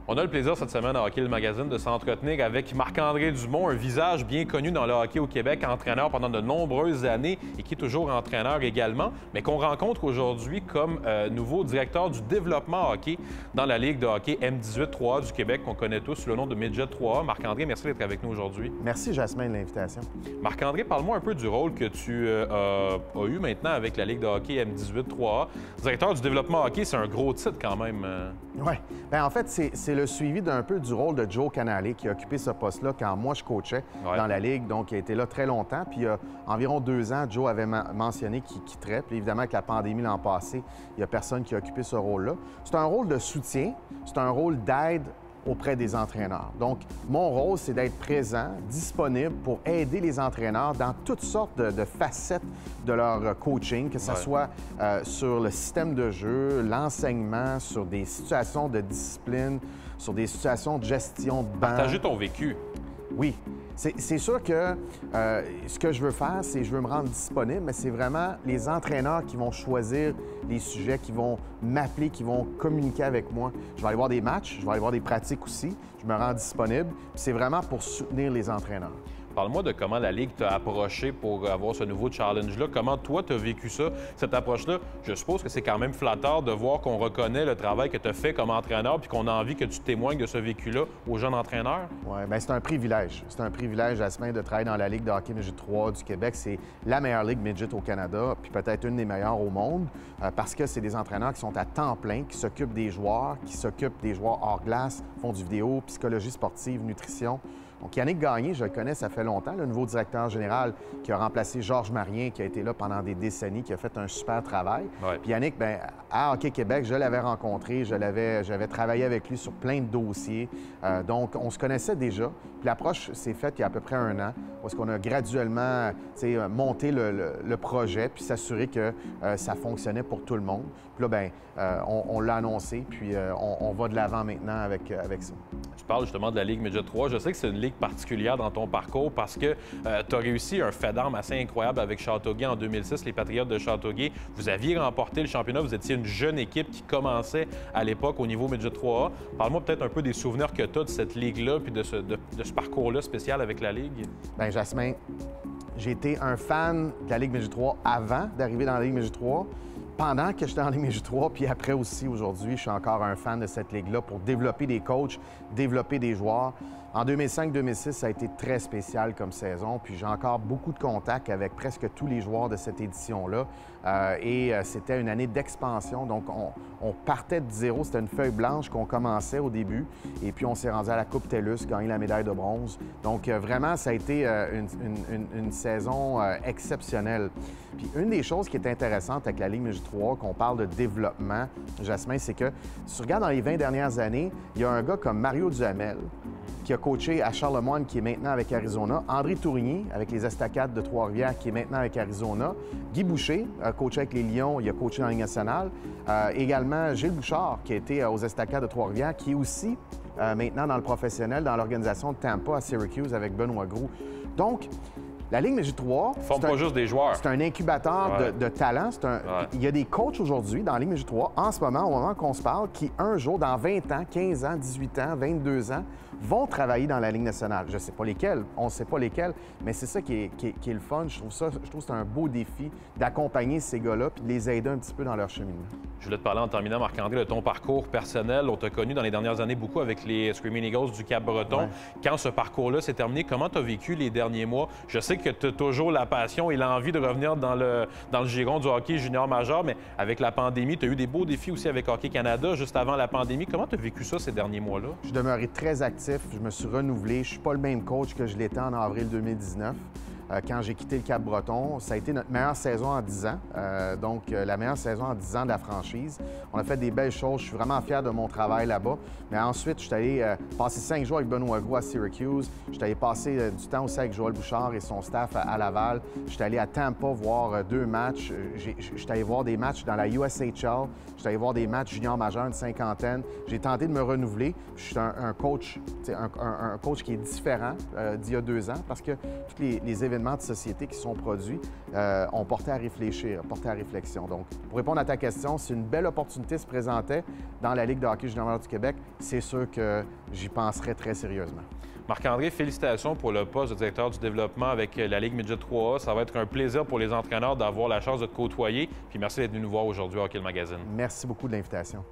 On a le plaisir cette semaine à Hockey le Magazine de s'entretenir avec Marc-André Dumont, un visage bien connu dans le hockey au Québec, entraîneur pendant de nombreuses années et qui est toujours entraîneur également, mais qu'on rencontre aujourd'hui comme nouveau directeur du développement hockey dans la Ligue de hockey M18 3A du Québec, qu'on connaît tous sous le nom de Midget 3A. Marc-André, merci d'être avec nous aujourd'hui. Merci, Jasmin, de l'invitation. Marc-André, parle-moi un peu du rôle que tu as eu maintenant avec la Ligue de hockey M18 3A. Directeur du développement hockey, c'est un gros titre quand même. Oui. Bien, en fait, c'est le suivi d'un peu du rôle de Joe Canale, qui a occupé ce poste-là quand moi je coachais dans la Ligue. Donc, il a été là très longtemps. Puis, il y a environ 2 ans, Joe avait mentionné qu'il quitterait. Puis, évidemment, avec la pandémie l'an passé, il n'y a personne qui a occupé ce rôle-là. C'est un rôle de soutien, c'est un rôle d'aide auprès des entraîneurs. Donc, mon rôle, c'est d'être présent, disponible pour aider les entraîneurs dans toutes sortes de facettes de leur coaching, que ce soit sur le système de jeu, l'enseignement, sur des situations de discipline, sur des situations de gestion de banc. Partager ton vécu. Oui. C'est sûr que ce que je veux faire, c'est je veux me rendre disponible, mais c'est vraiment les entraîneurs qui vont choisir les sujets, qui vont m'appeler, qui vont communiquer avec moi. Je vais aller voir des matchs, je vais aller voir des pratiques aussi, je me rends disponible. C'est vraiment pour soutenir les entraîneurs. Parle-moi de comment la Ligue t'a approché pour avoir ce nouveau challenge-là. Comment toi, tu as vécu ça, cette approche-là? Je suppose que c'est quand même flatteur de voir qu'on reconnaît le travail que tu as fait comme entraîneur puis qu'on a envie que tu témoignes de ce vécu-là aux jeunes entraîneurs. Oui, bien, c'est un privilège. C'est un privilège, Jasmin, de travailler dans la Ligue de hockey Midget 3 du Québec. C'est la meilleure ligue midget au Canada, puis peut-être une des meilleures au monde, parce que c'est des entraîneurs qui sont à temps plein, qui s'occupent des joueurs, hors glace, font du vidéo, psychologie sportive, nutrition. Donc, Yannick Gagné, je le connais, ça fait longtemps, le nouveau directeur général qui a remplacé Georges Marien, qui a été là pendant des décennies, qui a fait un super travail. Ouais. Puis Yannick, bien, à Hockey Québec, je l'avais rencontré, j'avais travaillé avec lui sur plein de dossiers. Donc, on se connaissait déjà. Puis l'approche s'est faite il y a à peu près 1 an, où est-ce qu'on a graduellement monté le projet, puis s'assurer que ça fonctionnait pour tout le monde. Puis là, bien, on l'a annoncé, puis on va de l'avant maintenant avec ça. Tu parles justement de la Ligue Midget 3. Je sais que c'est une ligue particulière dans ton parcours parce que tu as réussi un fait d'armes assez incroyable avec Châteauguay en 2006, les Patriotes de Châteauguay. Vous aviez remporté le championnat, vous étiez une jeune équipe qui commençait à l'époque au niveau Midget 3A. Parle-moi peut-être un peu des souvenirs que tu as de cette ligue-là puis de ce parcours-là spécial avec la Ligue. Bien, Jasmin, j'ai été un fan de la Ligue Midget 3 avant d'arriver dans la Ligue Midget 3. Pendant que j'étais en Ligue Midget 3, puis après aussi, aujourd'hui, je suis encore un fan de cette ligue-là pour développer des coachs, développer des joueurs. En 2005-2006, ça a été très spécial comme saison, puis j'ai encore beaucoup de contacts avec presque tous les joueurs de cette édition-là. C'était une année d'expansion, donc on partait de zéro. C'était une feuille blanche qu'on commençait au début, et puis on s'est rendu à la Coupe TELUS, gagné la médaille de bronze. Donc vraiment, ça a été une saison exceptionnelle. Puis une des choses qui est intéressante avec la Ligue Midget 3, qu'on parle de développement, Jasmin, c'est que si tu regardes dans les 20 dernières années, il y a un gars comme Mario Duhamel, qui a coaché à Charlemagne, qui est maintenant avec Arizona. André Tourigny, avec les Estacades de Trois-Rivières, qui est maintenant avec Arizona. Guy Boucher, coaché avec les Lions, il a coaché dans la Ligue nationale. Également, Gilles Bouchard, qui a été aux Estacades de Trois-Rivières, qui est aussi maintenant dans le professionnel, dans l'organisation de Tampa à Syracuse avec Benoît Groux. Donc, la Ligue Midget 3, pas juste des joueurs. C'est un incubateur de talent. Il y a des coachs aujourd'hui dans la Ligue Midget 3, en ce moment, au moment qu'on se parle, qui, un jour, dans 20 ans, 15 ans, 18 ans, 22 ans, vont travailler dans la Ligue nationale. Je ne sais pas lesquels, on ne sait pas lesquels, mais c'est ça qui est le fun. Je trouve que c'est un beau défi d'accompagner ces gars-là puis de les aider un petit peu dans leur cheminement. Je voulais te parler en terminant, Marc-André, de ton parcours personnel. On t'a connu dans les dernières années beaucoup avec les Screaming Eagles du Cap-Breton. Ouais. Quand ce parcours-là s'est terminé, comment tu as vécu les derniers mois? Je sais que tu as toujours la passion et l'envie de revenir dans le giron du hockey junior majeur, mais avec la pandémie, tu as eu des beaux défis aussi avec Hockey Canada juste avant la pandémie. Comment tu as vécu ça ces derniers mois-là? Je demeuré très actif, je me suis renouvelé. Je ne suis pas le même coach que je l'étais en avril 2019. Quand j'ai quitté le Cap-Breton, ça a été notre meilleure saison en 10 ans. La meilleure saison en 10 ans de la franchise. On a fait des belles choses. Je suis vraiment fier de mon travail là-bas. Mais ensuite, je suis allé passer 5 jours avec Benoît Groux à Syracuse. Je suis allé passer du temps aussi avec Joël Bouchard et son staff à Laval. Je suis allé à Tampa voir 2 matchs. Je suis allé voir des matchs dans la USHL. Je suis allé voir des matchs junior majeurs, une cinquantaine. J'ai tenté de me renouveler. Je suis un coach, un coach qui est différent d'il y a 2 ans parce que tous les événements événements de société qui sont produits ont porté à réfléchir, porté à réflexion. Donc, pour répondre à ta question, si une belle opportunité se présentait dans la Ligue de hockey junior du Québec, c'est sûr que j'y penserais très sérieusement. Marc-André, félicitations pour le poste de directeur du développement avec la Ligue Midget 3A. Ça va être un plaisir pour les entraîneurs d'avoir la chance de te côtoyer. Puis merci d'être venu nous voir aujourd'hui au Hockey le Magazine. Merci beaucoup de l'invitation.